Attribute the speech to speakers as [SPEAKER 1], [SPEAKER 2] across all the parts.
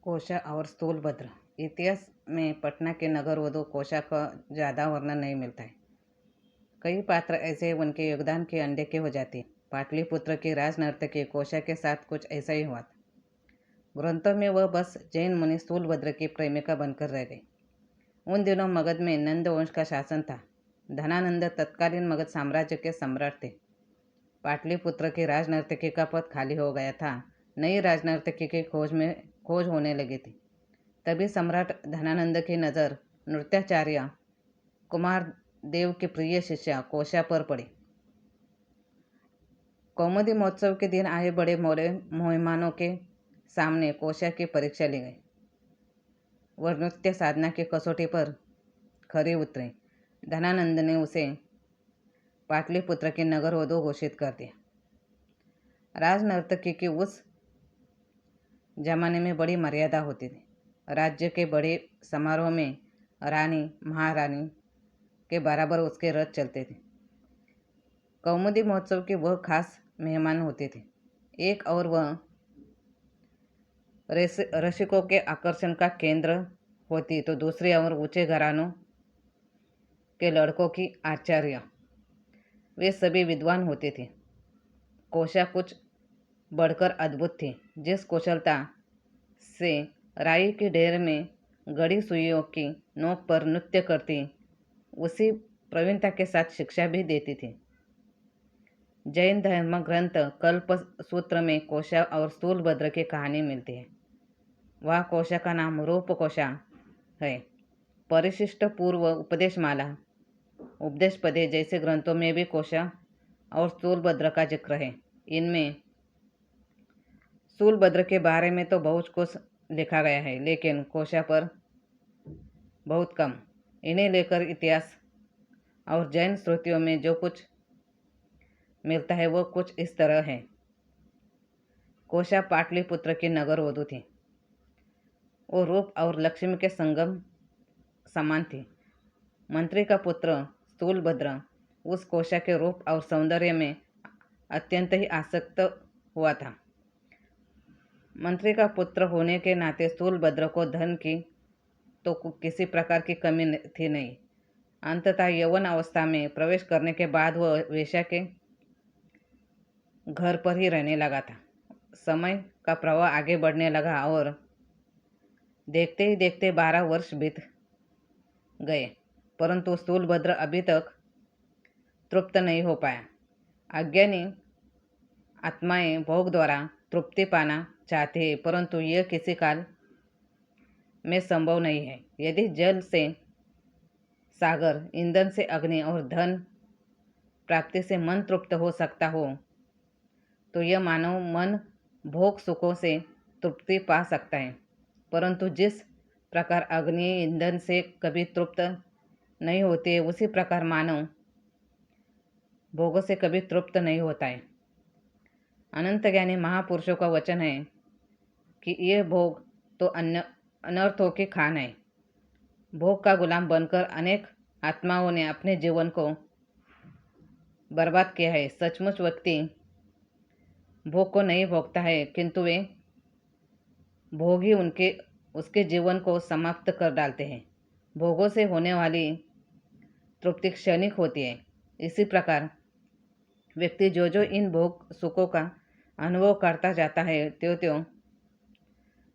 [SPEAKER 1] कोशा और स्थूलभद्र। इतिहास में पटना के नगर वधु कोशा का ज़्यादा वर्णन नहीं मिलता है। कई पात्र ऐसे उनके योगदान के अनदेखे हो जाते हैं। पाटलिपुत्र की राजनर्तकी कोशा के साथ कुछ ऐसा ही हुआ था। ग्रंथों में वह बस जैन मुनि स्थूलभद्र की प्रेमिका बनकर रह गई। उन दिनों मगध में नंद वंश का शासन था। धनानंद तत्कालीन मगध साम्राज्य के सम्राट थे। पाटलिपुत्र की राजनर्तकी का पद खाली हो गया था। नई राजनर्तकी की खोज होने लगी थी। तभी सम्राट धनानंद की नज़र नृत्याचार्य कुमार देव की प्रिय शिष्या कोशा पर पड़ी। कौमुदी महोत्सव के दिन आए बड़े मेहमानों के सामने कोशा की परीक्षा ली गई। वह नृत्य साधना की कसौटी पर खरी उतरी। धनानंद ने उसे पाटलिपुत्र की नगर वधु घोषित कर दिया। राजनर्तकी की उस जमाने में बड़ी मर्यादा होती थी। राज्य के बड़े समारोह में रानी महारानी के बराबर उसके रथ चलते थे। कौमुदी महोत्सव की वह खास मेहमान होते थे। एक और वह रसिकों के आकर्षण का केंद्र होती, तो दूसरी और ऊंचे घरानों के लड़कों की आचार्य। वे सभी विद्वान होते थे। कोशा कुछ बढ़कर अद्भुत थी। जिस कुशलता से राई के ढेर में गड़ी सुइयों की नोक पर नृत्य करती, उसी प्रवीणता के साथ शिक्षा भी देती थी। जैन धर्म ग्रंथ कल्प सूत्र में कोशा और स्थूलभद्र की कहानी मिलती है। वह कोशा का नाम रूप कोशा है। परिशिष्ट पूर्व उपदेशमाला, उपदेश पदे जैसे ग्रंथों में भी कोशा और स्थूलभद्र का जिक्र है। इनमें स्थूलभद्र के बारे में तो बहुत कुछ लिखा गया है, लेकिन कोशा पर बहुत कम। इन्हें लेकर इतिहास और जैन श्रुतियों में जो कुछ मिलता है वह कुछ इस तरह है। कोशा पाटलिपुत्र की नगर वधु थी। वो रूप और लक्ष्मी के संगम समान थी। मंत्री का पुत्र स्थूलभद्र उस कोशा के रूप और सौंदर्य में अत्यंत ही आसक्त हुआ था। मंत्री का पुत्र होने के नाते स्थूलभद्र को धन की तो किसी प्रकार की कमी थी नहीं। अंततः यौवन अवस्था में प्रवेश करने के बाद वह वेश्या के घर पर ही रहने लगा था। समय का प्रवाह आगे बढ़ने लगा और देखते ही देखते 12 वर्ष बीत गए, परंतु स्थूलभद्र अभी तक तृप्त नहीं हो पाया। अज्ञानी आत्माएं भोग द्वारा तृप्ति पाना चाहती है, परंतु यह किसी काल में संभव नहीं है। यदि जल से सागर, ईंधन से अग्नि और धन प्राप्ति से मन तृप्त हो सकता हो, तो यह मानव मन भोग सुखों से तृप्ति पा सकता है। परंतु जिस प्रकार अग्नि ईंधन से कभी तृप्त नहीं होती है, उसी प्रकार मानव भोगों से कभी तृप्त नहीं होता है। अनंत ज्ञानी महापुरुषों का वचन है कि यह भोग तो अनर्थों की खान है। भोग का गुलाम बनकर अनेक आत्माओं ने अपने जीवन को बर्बाद किया है। सचमुच व्यक्ति भोग को नहीं भोगता है, किंतु वे भोग ही उसके जीवन को समाप्त कर डालते हैं। भोगों से होने वाली तृप्ति क्षणिक होती है। इसी प्रकार व्यक्ति जो जो इन भोग सुखों का अनुभव करता जाता है, त्यों त्यों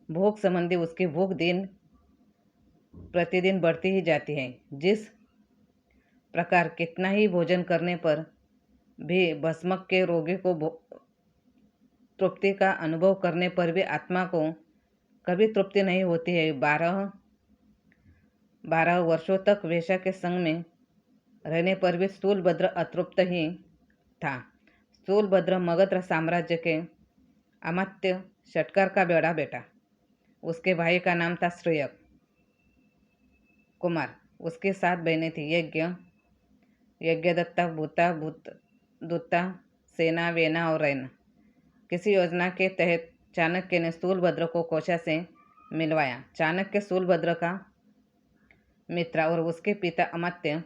[SPEAKER 1] भोग संबंधी उसकी भूख दिन प्रतिदिन बढ़ती ही जाती है। जिस प्रकार कितना ही भोजन करने पर भी भस्मक के रोगी को तृप्ति का अनुभव करने पर भी आत्मा को कभी तृप्ति नहीं होती है। 12 वर्षों तक वेश्या के संग में रहने पर भी स्थूलभद्र अतृप्त ही था। स्थूलभद्र मगध साम्राज्य के अमात्य षटकार का बड़ा बेटा। उसके भाई का नाम था श्रेयक कुमार। उसकी 7 बहनें थी, यज्ञदत्ता, भूता, दुत्ता, सेना, वेना और रैना। किसी योजना के तहत चाणक्य ने स्थूलभद्र को कोशा से मिलवाया। चाणक्य स्थूलभद्र का मित्र और उसके पिता अमात्य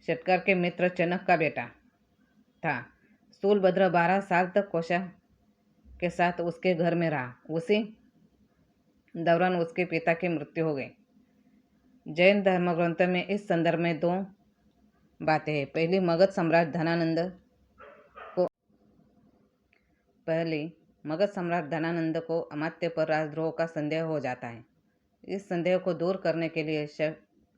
[SPEAKER 1] षटकार के मित्र चनक का बेटा था। स्थूलभद्र 12 साल तक कोशा के साथ उसके घर में रहा। उसी दौरान उसके पिता की मृत्यु हो गई। जैन धर्म ग्रंथ में इस संदर्भ में दो बातें हैं। पहली, मगध सम्राट धनानंद को अमात्य पर राजद्रोह का संदेह हो जाता है। इस संदेह को दूर करने के लिए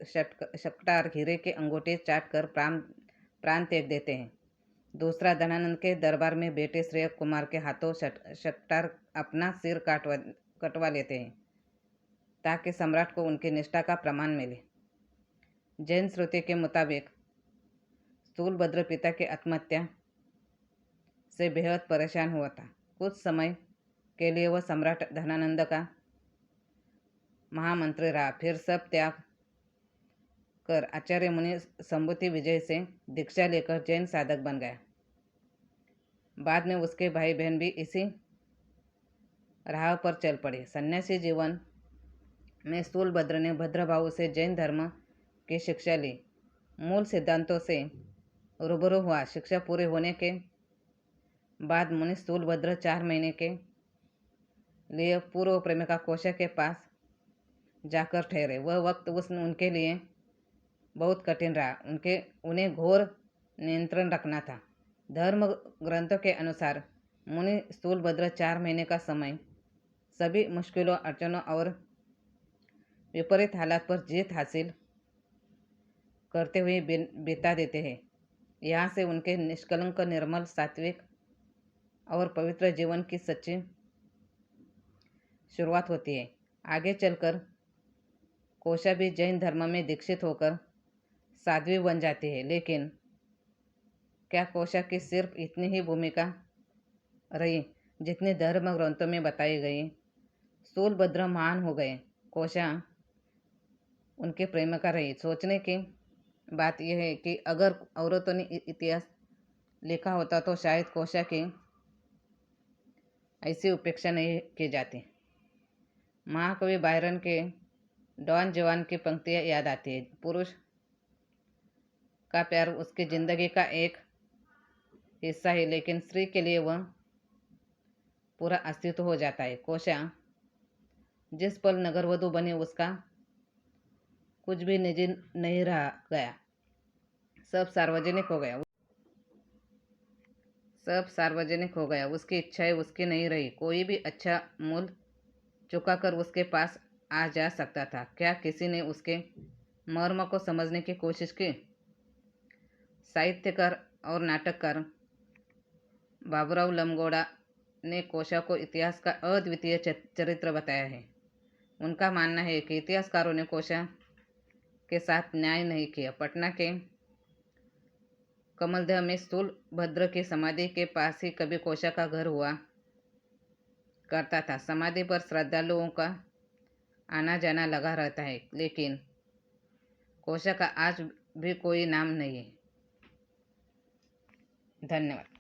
[SPEAKER 1] शकटार हीरे के अंगूठे चाट कर प्राण त्याग देते हैं। दूसरा, धनानंद के दरबार में बेटे श्रेय कुमार के हाथों शकटार अपना सिर कटवा लेते हैं ताकि सम्राट को उनकी निष्ठा का प्रमाण मिले। जैन श्रुति के मुताबिक स्थूलभद्र पिता की आत्महत्या से बेहद परेशान हुआ था। कुछ समय के लिए वह सम्राट धनानंद का महामंत्री रहा, फिर सब त्याग कर आचार्य मुनि संबुति विजय से दीक्षा लेकर जैन साधक बन गया। बाद में उसके भाई बहन भी इसी राह पर चल पड़े। सन्यासी जीवन में स्थूलभद्र ने भद्रभाव से जैन धर्म की शिक्षा ली, मूल सिद्धांतों से रूबरू हुआ। शिक्षा पूरे होने के बाद मुनि स्थूलभद्र 4 महीने के लिए पूर्व प्रेमिका कोशा के पास जाकर ठहरे। वह वक्त उनके लिए बहुत कठिन रहा। उन्हें घोर नियंत्रण रखना था। धर्म ग्रंथों के अनुसार मुनि स्थूलभद्र 4 महीने का समय सभी मुश्किलों, अड़चनों और विपरीत हालात पर जीत हासिल करते हुए बिता देते हैं। यहाँ से उनके निष्कलंक, निर्मल, सात्विक और पवित्र जीवन की सच्ची शुरुआत होती है। आगे चलकर कोशा भी जैन धर्म में दीक्षित होकर साध्वी बन जाती है। लेकिन क्या कोशा की सिर्फ इतनी ही भूमिका रही जितनी धर्म ग्रंथों में बताई गई? स्थूलभद्र महान हो गए, कोशा उनके प्रेमिका रही। सोचने की बात यह है कि अगर औरतों ने इतिहास लिखा होता तो शायद कोशा की ऐसी उपेक्षा नहीं की जाती। महाकवि बायरन के डॉन जुआन की पंक्तियाँ याद आती है। पुरुष का प्यार उसकी जिंदगी का एक हिस्सा है, लेकिन स्त्री के लिए वह पूरा अस्तित्व हो जाता है। कोशा जिस पल नगरवधु बनी उसका कुछ भी निजी नहीं रह गया, सब सार्वजनिक हो गया। उसकी इच्छाएं उसकी नहीं रही। कोई भी अच्छा मूल्य चुकाकर उसके पास आ जा सकता था। क्या किसी ने उसके मर्म को समझने की कोशिश की? साहित्यकार और नाटककार बाबूराव लमगोड़ा ने कोशा को इतिहास का अद्वितीय चरित्र बताया है। उनका मानना है कि इतिहासकारों ने कोशा के साथ न्याय नहीं किया। पटना के कमलदह में स्थूलभद्र की समाधि के पास ही कभी कोशा का घर हुआ करता था। समाधि पर श्रद्धालुओं का आना जाना लगा रहता है, लेकिन कोशा का आज भी कोई नाम नहीं है। धन्यवाद।